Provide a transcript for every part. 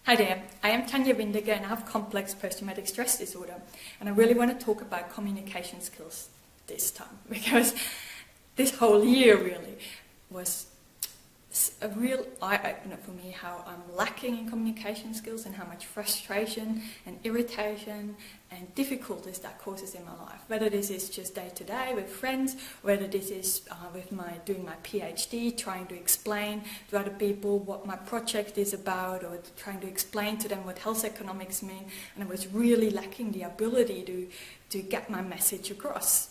Hi there, I am Tanya Windiger and I have complex post-traumatic stress disorder, and I really want to talk about communication skills this time because this whole year really was a real eye-opener for me, how I'm lacking in communication skills and how much frustration and irritation and difficulties that causes in my life. Whether this is just day-to-day with friends, whether this is with doing my PhD, trying to explain to other people what my project is about, or trying to explain to them what health economics mean, and I was really lacking the ability to get my message across.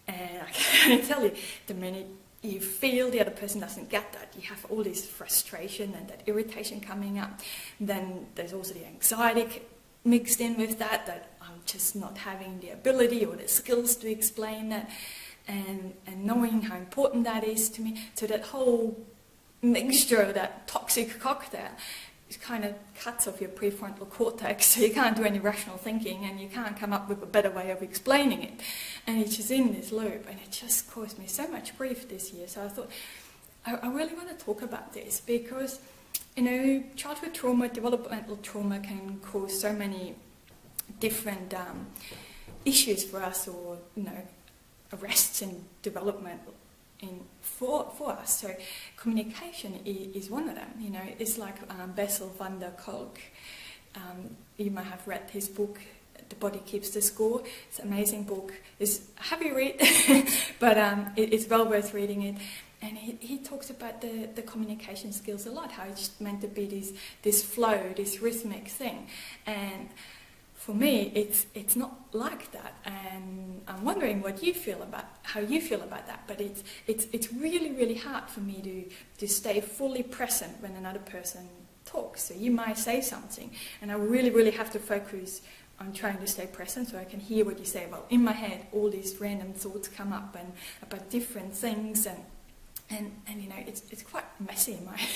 And I can tell you, the minute you feel the other person doesn't get that, you have all this frustration and that irritation coming up. Then there's also the anxiety mixed in with that I'm just not having the ability or the skills to explain that, and knowing how important that is to me. So that whole mixture, that toxic cocktail, it kind of cuts off your prefrontal cortex, so you can't do any rational thinking and you can't come up with a better way of explaining it. And it's just in this loop, and it just caused me so much grief this year. So I thought, I really want to talk about this because, you know, childhood trauma, developmental trauma can cause so many different issues for us, or, you know, arrests in development for us. So communication is one of them. You know, it's like Bessel van der Kolk. You might have read his book, The Body Keeps the Score. It's an amazing book. It's a heavy read, but it's well worth reading it. And he talks about the communication skills a lot, how it's meant to be this flow, this rhythmic thing. And for me, it's not like that, and I'm wondering how you feel about that. But it's really, really hard for me to stay fully present when another person talks. So you might say something, and I really, really have to focus on trying to stay present so I can hear what you say. Well, in my head, all these random thoughts come up and about different things, and you know, it's quite messy in my head.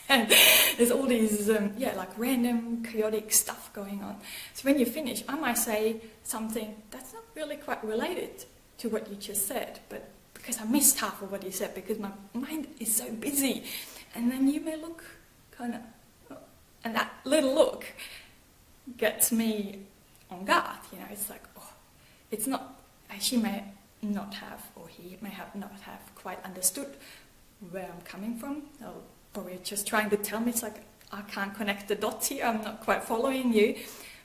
And there's all these, like random, chaotic stuff going on. So when you finish, I might say something that's not really quite related to what you just said, but because I missed half of what you said, because my mind is so busy. And then you may look kind of, and that little look gets me on guard. You know, it's like, oh, it's not, she may not have, or he may have not have quite understood where I'm coming from, or we're just trying to tell me, it's like, I can't connect the dots here, I'm not quite following you.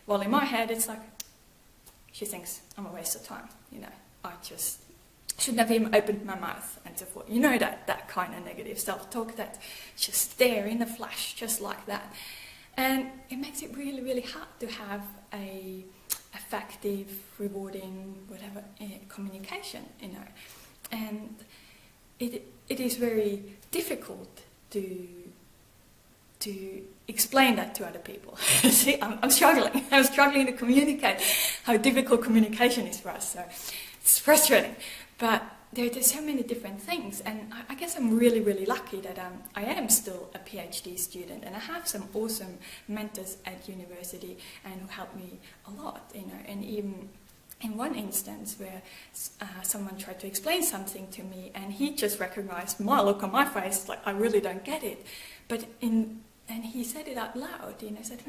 Well, in my head, it's like, she thinks I'm a waste of time, you know, I just shouldn't have even opened my mouth, and so forth. You know, that kind of negative self-talk that's just there in a flash, just like that. And it makes it really, really hard to have a effective, rewarding, whatever, communication, you know. And it is very difficult to explain that to other people. See, I'm struggling. I'm struggling to communicate how difficult communication is for us. So it's frustrating. But there's so many different things, and I guess I'm really, really lucky that I am still a PhD student, and I have some awesome mentors at university and who helped me a lot, you know. And even in one instance where someone tried to explain something to me, and he just recognized my look on my face, like, I really don't get it. And he said it out loud, you know, said,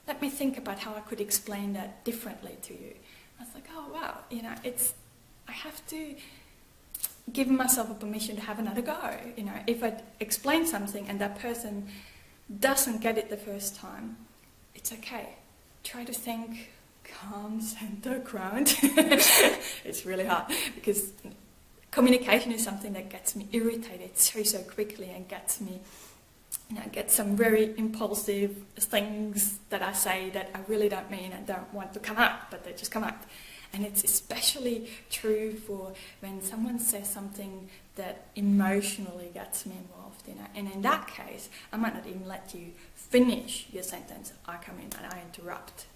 let me think about how I could explain that differently to you. I was like, oh wow, you know, I have to give myself a permission to have another go. You know, if I explain something and that person doesn't get it the first time, it's okay. Try to think, calm, center, ground. It's really hard because communication is something that gets me irritated so quickly, and gets me, you know, get some very impulsive things that I say that I really don't mean and don't want to come out, but they just come out. And it's especially true for when someone says something that emotionally gets me involved, you know. And in that case, I might not even let you finish your sentence. I come in and I interrupt.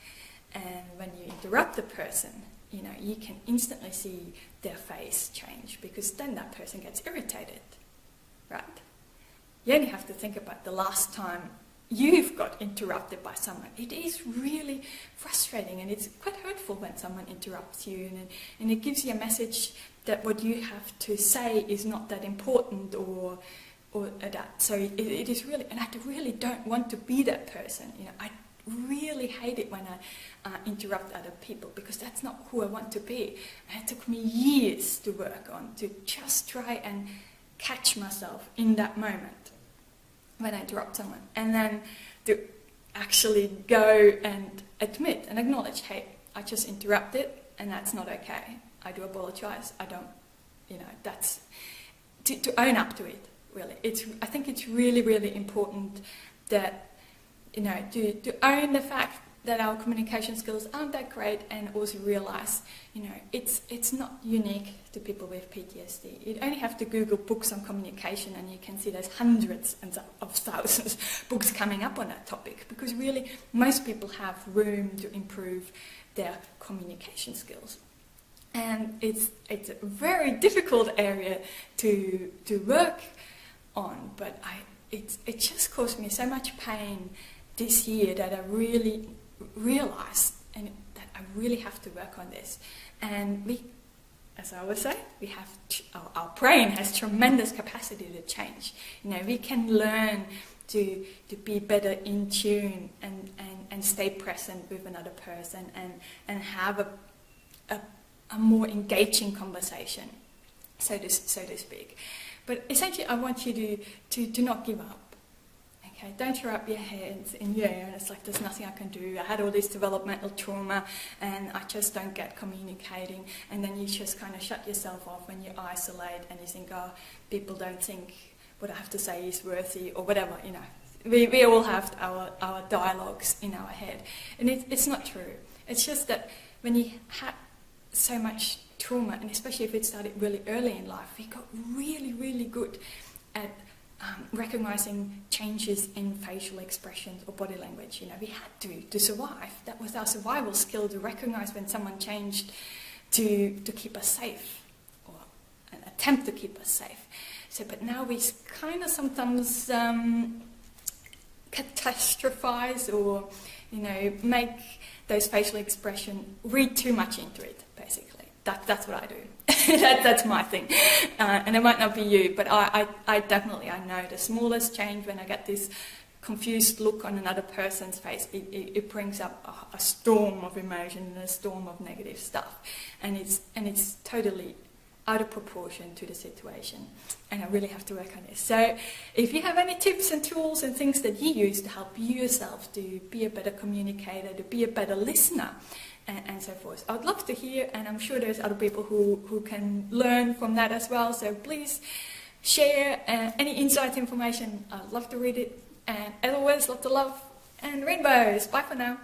And when you interrupt the person, you know, you can instantly see their face change, because then that person gets irritated, right? You only have to think about the last time you've got interrupted by someone. It is really frustrating, and it's quite hurtful when someone interrupts you, and it gives you a message that what you have to say is not that important, or or that. So it is really, and I really don't want to be that person. I really hate it when I interrupt other people, because that's not who I want to be. And it took me years to work on, to just try and catch myself in that moment when I interrupt someone, and then to actually go and admit and acknowledge, hey, I just interrupted, and that's not okay. I do apologize. I don't, that's to own up to it. Really, I think it's really, really important that to own the fact that our communication skills aren't that great, and also realize, it's not unique to people with PTSD. You only have to Google books on communication and you can see there's hundreds of thousands of books coming up on that topic, because really most people have room to improve their communication skills. And it's a very difficult area to work on, but it just caused me so much pain this year that I really realized and that I really have to work on this. And we, as I always say, we have our brain has tremendous capacity to change. We can learn to be better in tune and stay present with another person and have a more engaging conversation, so to speak. But essentially, I want you to not give up. Okay, don't throw up your hands in the air and it's like there's nothing I can do. I had all this developmental trauma and I just don't get communicating. And then you just kind of shut yourself off when you isolate and you think, oh, people don't think what I have to say is worthy or whatever. We all have our dialogues in our head, and it's not true. It's just that when you had so much trauma, and especially if it started really early in life, we got really, really good at recognizing changes in facial expressions or body language. We had to survive. That was our survival skill, to recognize when someone changed to keep us safe, or an attempt to keep us safe. So, but now we kind of sometimes catastrophize or make those facial expressions, read too much into it, basically. That's what I do. That's my thing. And it might not be you, but I definitely, I know the smallest change, when I get this confused look on another person's face, it brings up a storm of emotion and a storm of negative stuff. And it's totally out of proportion to the situation. And I really have to work on this. So if you have any tips and tools and things that you use to help yourself to be a better communicator, to be a better listener, and so forth, I would love to hear, and I'm sure there's other people who can learn from that as well. So please share any insight information. I'd love to read it. And as always, lots of love and rainbows. Bye for now.